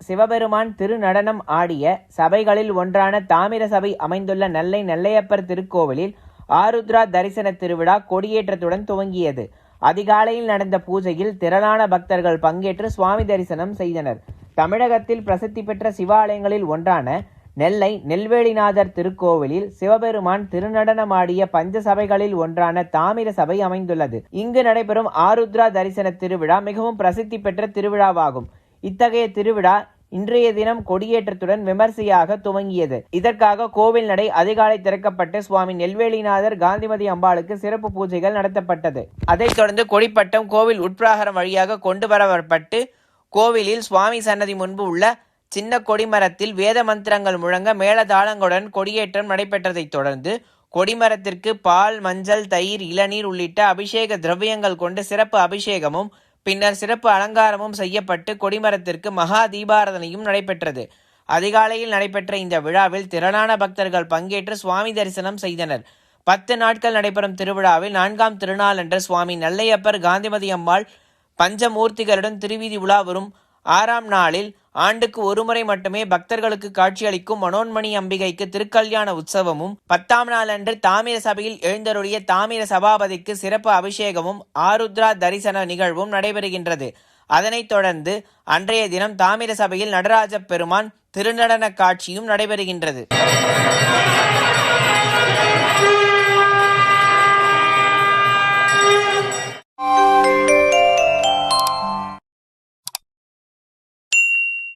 சிவபெருமான் திருநடனம் ஆடிய சபைகளில் ஒன்றான தாமிர சபை அமைந்துள்ள நெல்லை நெல்லையப்பர் திருக்கோவிலில் ஆருத்ரா தரிசன திருவிழா கொடியேற்றத்துடன் துவங்கியது. அதிகாலையில் நடந்த பூஜையில் திரளான பக்தர்கள் பங்கேற்று சுவாமி தரிசனம் செய்தனர். தமிழகத்தில் பிரசித்தி பெற்ற சிவாலயங்களில் ஒன்றான நெல்லை நெல்வேலிநாதர் திருக்கோவிலில் சிவபெருமான் திருநடனமாடிய பஞ்ச சபைகளில் ஒன்றான தாமிர சபை அமைந்துள்ளது. இங்கு நடைபெறும் ஆருத்ரா தரிசன திருவிழா மிகவும் பிரசித்தி பெற்ற திருவிழாவாகும். இத்தகைய திருவிழா இன்றைய தினம் கொடியேற்றத்துடன் விமர்சையாக துவங்கியது. இதற்காக கோவில் நடை அதிகாலை திறக்கப்பட்டு சுவாமி நெல்வேலிநாதர் காந்திமதி அம்பாளுக்கு சிறப்பு பூஜைகள் நடத்தப்பட்டது. அதைத் தொடர்ந்து கொடிப்பட்டம் கோவில் உட்பிரகாரம் வழியாக கொண்டு வரப்பட்டு கோவிலில் சுவாமி சன்னதி முன்பு உள்ள சின்ன கொடிமரத்தில் வேத மந்திரங்கள் முழங்க மேளதாளங்களுடன் கொடியேற்றம் நடைபெற்றதைத் தொடர்ந்து கொடிமரத்திற்கு பால், மஞ்சள், தயிர், இளநீர் உள்ளிட்ட அபிஷேக திரவியங்கள் கொண்டு சிறப்பு அபிஷேகமும் பின்னர் சிறப்பு அலங்காரமும் செய்யப்பட்டு கொடிமரத்திற்கு மகா தீபாராதனையும் நடைபெற்றது. அதிகாலையில் நடைபெற்ற இந்த விழாவில் திரளான பக்தர்கள் பங்கேற்று சுவாமி தரிசனம் செய்தனர். 10 நாட்கள் நடைபெறும் திருவிழாவில் 4ஆம் திருநாளன்று சுவாமி நெல்லையப்பர் காந்திமதி அம்மாள் பஞ்சமூர்த்திகளுடன் திருவீதி உலா வரும் 6ஆம் நாளில் ஆண்டுக்கு ஒருமுறை மட்டுமே பக்தர்களுக்கு காட்சியளிக்கும் மனோன்மணி அம்பிகைக்கு திருக்கல்யாண உற்சவமும் 10ஆம் நாளன்று தாமிர சபையில் எழுந்தருளிய தாமிர சபாபதிக்கு சிறப்பு அபிஷேகமும் ஆருத்ரா தரிசன நிகழ்வும் நடைபெறுகின்றது. அதனைத் தொடர்ந்து அன்றைய தினம் தாமிர சபையில் நடராஜ பெருமான் திருநடன காட்சியும் நடைபெறுகின்றது.